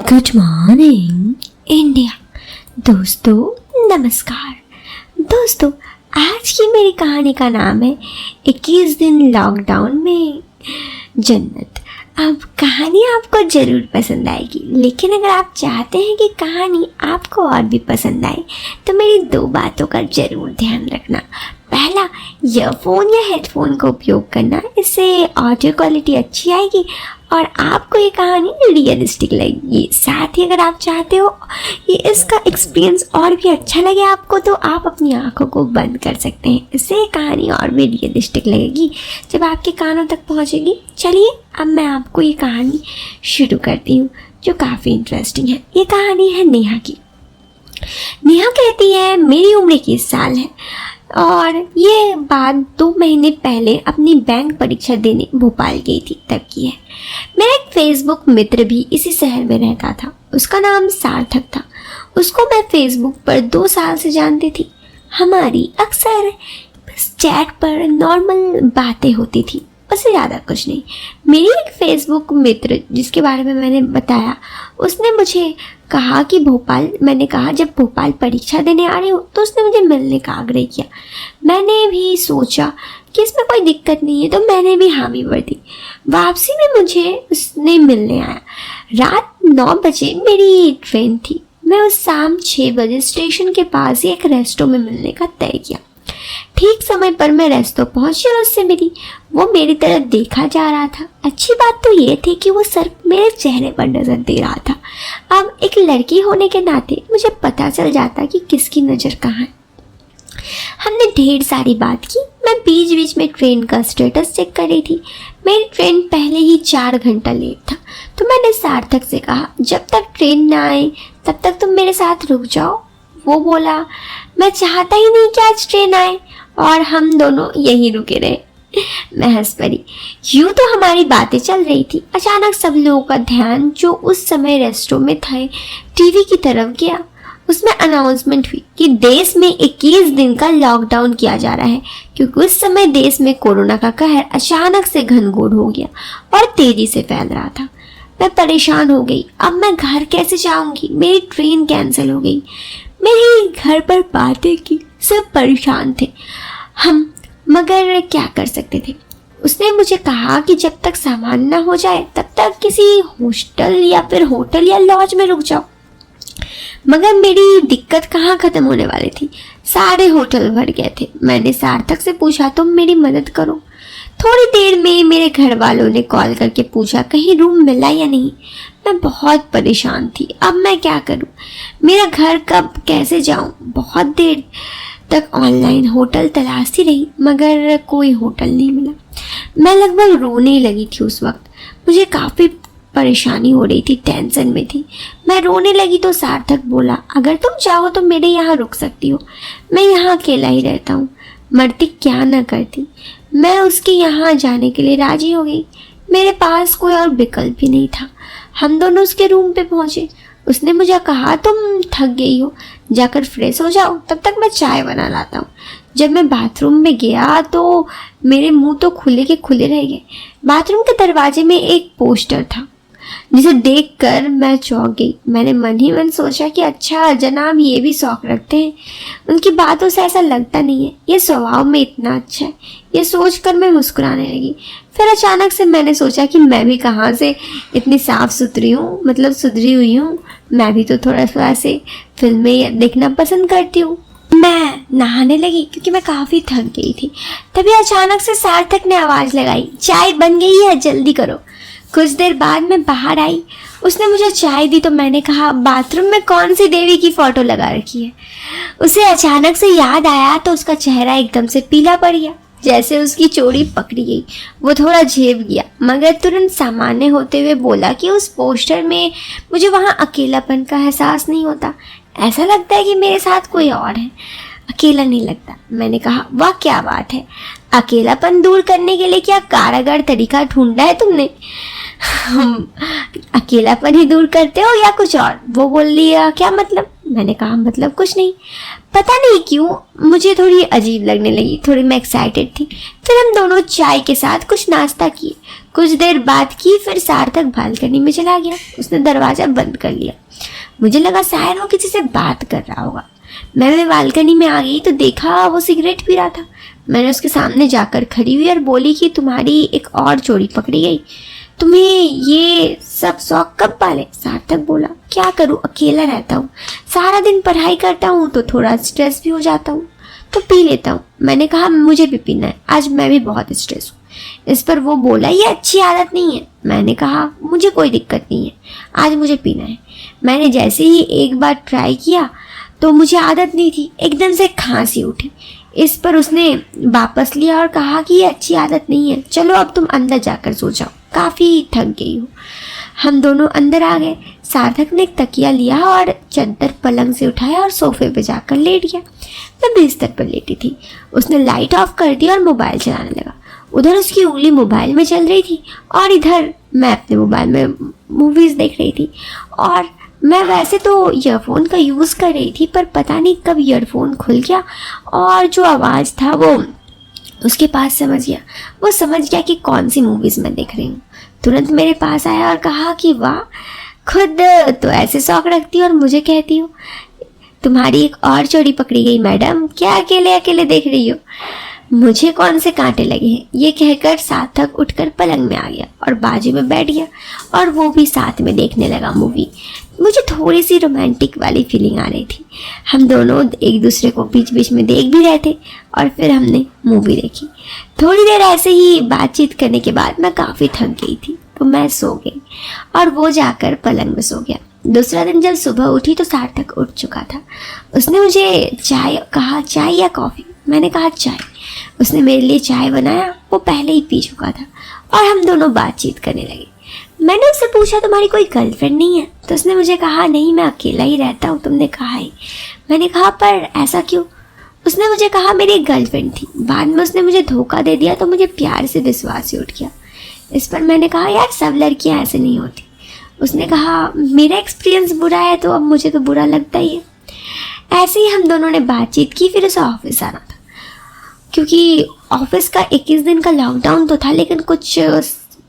Good morning India. दोस्तों नमस्कार। दोस्तों आज की मेरी कहानी का नाम है 21 दिन लॉकडाउन में जन्नत। अब कहानी आपको ज़रूर पसंद आएगी, लेकिन अगर आप चाहते हैं कि कहानी आपको और भी पसंद आए तो मेरी 2 बातों का ज़रूर ध्यान रखना। पहला, ईयरफोन या हेडफोन का उपयोग करना, इससे ऑडियो क्वालिटी अच्छी आएगी और आपको ये कहानी रियलिस्टिक लगेगी। साथ ही अगर आप चाहते हो कि इसका एक्सपीरियंस और भी अच्छा लगे आपको, तो आप अपनी आंखों को बंद कर सकते हैं। इससे ये कहानी और भी रियलिस्टिक लगेगी जब आपके कानों तक पहुंचेगी। चलिए अब मैं आपको ये कहानी शुरू करती हूँ जो काफ़ी इंटरेस्टिंग है। ये कहानी है नेहा की। नेहा कहती है मेरी उम्र 21 साल है और ये बात 2 महीने पहले अपनी बैंक परीक्षा देने भोपाल गई थी तब की है। मेरा एक फेसबुक मित्र भी इसी शहर में रहता था। उसका नाम सार्थक था। उसको मैं फेसबुक पर 2 साल से जानती थी। हमारी अक्सर बस चैट पर नॉर्मल बातें होती थी, उससे ज़्यादा कुछ नहीं। मेरी एक फेसबुक मित्र जिसके बारे में मैंने बताया, उसने मुझे कहा कि मैंने कहा जब भोपाल परीक्षा देने आ रही हूँ तो उसने मुझे मिलने का आग्रह किया। मैंने भी सोचा कि इसमें कोई दिक्कत नहीं है, तो मैंने भी हामी भर दी। वापसी में मुझे उसने मिलने आया। रात 9 बजे मेरी ट्रेन थी। मैं उस शाम 6 बजे स्टेशन के पास ही एक रेस्टोरेंट में मिलने का तय किया। ठीक समय पर मैं रेस्टोरेंट पहुंची और उससे मिली। वो मेरी तरफ देखा जा रहा था। अच्छी बात तो ये थी कि वो सिर्फ मेरे चेहरे पर नजर दे रहा था। अब एक लड़की होने के नाते मुझे पता चल जाता कि किसकी नज़र कहाँ है। हमने ढेर सारी बात की। मैं बीच बीच में ट्रेन का स्टेटस चेक कर रही थी। मेरी ट्रेन पहले ही 4 घंटा लेट था, तो मैंने सार्थक से कहा जब तक ट्रेन ना आए तब तक तुम मेरे साथ रुक जाओ। वो बोला मैं चाहता ही नहीं कि आज ट्रेन आए और हम दोनों यहीं रुके रहे। मैं हंस पड़ी। यूं तो हमारी बातें चल रही थी। अचानक सब लोगों का ध्यान जो उस समय रेस्टोरेंट में थे टीवी की तरफ गया। उसमें अनाउंसमेंट हुई कि देश में 21 दिन का लॉकडाउन किया जा रहा है, क्योंकि उस समय देश में कोरोना का कहर अचानक से घनघोर हो गया और तेजी से फैल रहा था। मैं परेशान हो गई। अब मैं घर कैसे जाऊंगी? मेरी ट्रेन कैंसिल हो गई। मेरे घर पर बातें की, सब परेशान थे हम, मगर क्या कर सकते थे। उसने मुझे कहा कि जब तक सामान ना हो जाए तब तक किसी हॉस्टल या फिर होटल या लॉज में रुक जाओ। मगर मेरी दिक्कत कहाँ ख़त्म होने वाली थी। सारे होटल भर गए थे। मैंने सार्थक से पूछा तुम मेरी मदद करो। थोड़ी देर में मेरे घर वालों ने कॉल करके पूछा कहीं रूम मिला या नहीं। मैं बहुत परेशान थी। अब मैं क्या करूं? मेरा घर कब कैसे जाऊं? बहुत देर तक ऑनलाइन होटल तलाशती रही, मगर कोई होटल नहीं मिला। मैं लगभग रोने लगी थी उस वक्त। मुझे काफ़ी परेशानी हो रही थी, टेंशन में थी। मैं रोने लगी तो सार्थक बोला अगर तुम चाहो तो मेरे यहाँ रुक सकती हो। मैं यहाँ अकेला ही रहता हूँ, मरती क्या न करती। मैं उसके यहाँ जाने के लिए राजी हो गई। मेरे पास कोई और विकल्प भी नहीं था। हम दोनों उसके रूम पे पहुँचे। उसने मुझे कहा तुम थक गई हो, जाकर फ्रेश हो जाओ, तब तक मैं चाय बना लाता हूँ। जब मैं बाथरूम में गया तो मेरे मुंह तो खुले के खुले रह गए। बाथरूम के दरवाजे में एक पोस्टर था जिसे देखकर मैं चौंक गई। मैंने मन ही मन सोचा कि अच्छा जनाब ये भी शौक रखते हैं। उनकी बातों से ऐसा लगता नहीं है, ये स्वभाव में इतना अच्छा है। ये सोचकर मैं मुस्कुराने लगी। फिर अचानक से मैंने सोचा कि मैं भी कहाँ से इतनी साफ सुथरी हूँ, मतलब सुधरी हुई हूँ। मैं भी तो थोड़ा सा ऐसे फिल्में देखना पसंद करती हूँ। मैं नहाने लगी क्योंकि मैं काफ़ी थक गई थी। तभी अचानक से सार्थक ने आवाज़ लगाई चाय बन गई है, जल्दी करो। कुछ देर बाद मैं बाहर आई। उसने मुझे चाय दी तो मैंने कहा बाथरूम में कौन सी देवी की फ़ोटो लगा रखी है। उसे अचानक से याद आया तो उसका चेहरा एकदम से पीला पड़ गया, जैसे उसकी चोरी पकड़ी गई। वो थोड़ा झेप गया, मगर तुरंत सामान्य होते हुए बोला कि उस पोस्टर में मुझे वहाँ अकेलापन का एहसास नहीं होता। ऐसा लगता है कि मेरे साथ कोई और है, अकेला नहीं लगता। मैंने कहा वाह क्या बात है, अकेलापन दूर करने के लिए क्या कारगर तरीका ढूंढा है तुमने? अकेलापन ही दूर करते हो या कुछ और? वो बोल लिया क्या मतलब? मैंने कहा मतलब कुछ नहीं। पता नहीं क्यों मुझे थोड़ी अजीब लगने लगी, थोड़ी मैं एक्साइटेड थी। फिर हम दोनों चाय के साथ कुछ नाश्ता किए, कुछ देर बात की, फिर सार्थक बालकनी में चला गया। उसने दरवाज़ा बंद कर लिया। मुझे लगा शायद वो किसी से बात कर रहा होगा। मैं बालकनी में आ गई तो देखा वो सिगरेट पी रहा था। मैंने उसके सामने जाकर खड़ी हुई और बोली कि तुम्हारी एक और चोरी पकड़ी गई, तुम्हें ये सब शौक कब पाले? सार्थक बोला, क्या करूँ, अकेला रहता हूँ, सारा दिन पढ़ाई करता हूँ तो थोड़ा स्ट्रेस भी हो जाता हूँ तो पी लेता हूँ। मैंने कहा मुझे भी पीना है, आज मैं भी बहुत स्ट्रेस हूँ। इस पर वो बोला ये अच्छी आदत नहीं है। मैंने कहा मुझे कोई दिक्कत नहीं है, आज मुझे पीना है। मैंने जैसे ही एक बार ट्राई किया तो मुझे आदत नहीं थी, एकदम से खांसी उठी। इस पर उसने वापस लिया और कहा कि ये अच्छी आदत नहीं है, चलो अब तुम अंदर जाकर सो जाओ, काफ़ी थक गई हो। हम दोनों अंदर आ गए। सार्थक ने एक तकिया लिया और चादर पलंग से उठाया और सोफे पे जाकर लेट गया। मैं बिस्तर पर लेटी थी। उसने लाइट ऑफ कर दी और मोबाइल चलाने लगा। उधर उसकी उंगली मोबाइल में चल रही थी और इधर मैं अपने मोबाइल में मूवीज़ देख रही थी। और मैं वैसे तो ईयरफोन का यूज़ कर रही थी, पर पता नहीं कब ईयरफोन खुल गया और जो आवाज़ था वो उसके पास समझ गया। वो समझ गया कि कौन सी मूवीज़ मैं देख रही हूँ। तुरंत मेरे पास आया और कहा कि वाह, खुद तो ऐसे शौक रखती हो और मुझे कहती हो तुम्हारी एक और चोरी पकड़ी गई मैडम, क्या अकेले अकेले देख रही हो? मुझे कौन से कांटे लगे हैं, ये कहकर सार्थक उठकर पलंग में आ गया और बाजू में बैठ गया और वो भी साथ में देखने लगा मूवी। मुझे थोड़ी सी रोमांटिक वाली फीलिंग आ रही थी। हम दोनों एक दूसरे को बीच बीच में देख भी रहे थे और फिर हमने मूवी देखी। थोड़ी देर ऐसे ही बातचीत करने के बाद मैं काफ़ी थक गई थी तो मैं सो गई और वो जाकर पलंग में सो गया। दूसरा दिन जब सुबह उठी तो सार्थक उठ चुका था। उसने मुझे कहा चाय या कॉफ़ी? मैंने कहा चाय। उसने मेरे लिए चाय बनाया, वो पहले ही पी चुका था और हम दोनों बातचीत करने लगे। मैंने उससे पूछा तुम्हारी कोई गर्लफ्रेंड नहीं है? तो उसने मुझे कहा नहीं, मैं अकेला ही रहता हूँ, तुमने कहा है। मैंने कहा पर ऐसा क्यों? उसने मुझे कहा मेरी एक गर्लफ्रेंड थी, बाद में उसने मुझे धोखा दे दिया तो मुझे प्यार से विश्वास ही उठ गया। इस पर मैंने कहा यार सब लड़कियाँ ऐसे नहीं होती। उसने कहा मेरा एक्सपीरियंस बुरा है तो अब मुझे तो बुरा लगता ही है। ऐसे ही हम दोनों ने बातचीत की। फिर उसे ऑफिस आना था क्योंकि ऑफिस का 21 दिन का लॉकडाउन तो था, लेकिन कुछ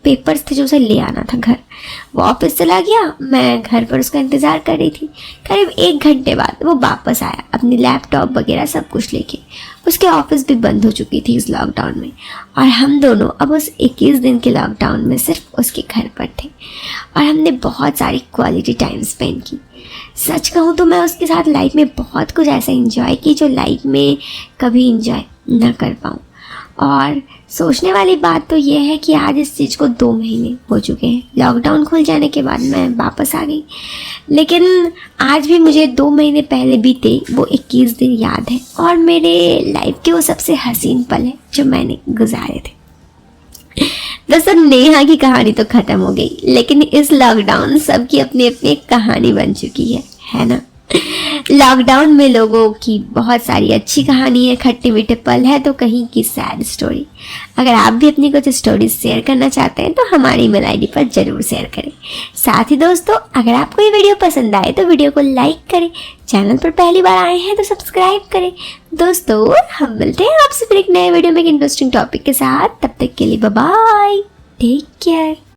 पेपर्स थे जो उसे ले आना था घर। वो ऑफिस चला गया, मैं घर पर उसका इंतज़ार कर रही थी। करीब 1 घंटे बाद वो वापस आया अपनी लैपटॉप वगैरह सब कुछ लेके। उसके ऑफिस भी बंद हो चुकी थी इस लॉकडाउन में और हम दोनों अब उस 21 दिन के लॉकडाउन में सिर्फ उसके घर पर थे और हमने बहुत सारी क्वालिटी टाइम स्पेंड की। सच कहूँ तो मैं उसके साथ लाइफ में बहुत कुछ ऐसा एंजॉय की जो लाइफ में कभी एंजॉय ना कर पाऊँ। और सोचने वाली बात तो ये है कि आज इस चीज़ को 2 महीने हो चुके हैं। लॉकडाउन खुल जाने के बाद मैं वापस आ गई, लेकिन आज भी मुझे 2 महीने पहले बीते वो 21 दिन याद है और मेरे लाइफ के वो सबसे हसीन पल है जो मैंने गुजारे थे। दोस्तों, नेहा की कहानी तो ख़त्म हो गई, लेकिन इस लॉकडाउन सबकी अपनी अपनी एक कहानी बन चुकी है ना। लॉकडाउन में लोगों की बहुत सारी अच्छी कहानी है, खट्टे मीठे पल है तो कहीं की सैड स्टोरी। अगर आप भी अपनी कुछ स्टोरीज शेयर करना चाहते हैं तो हमारी ईमेल आईडी पर जरूर शेयर करें। साथ ही दोस्तों, अगर आपको ये वीडियो पसंद आए तो वीडियो को लाइक करें, चैनल पर पहली बार आए हैं तो सब्सक्राइब करें। दोस्तों, हम मिलते हैं आपसे फिर एक नए वीडियो में एक इंटरेस्टिंग टॉपिक के साथ। तब तक के लिए बाय बाय, टेक केयर।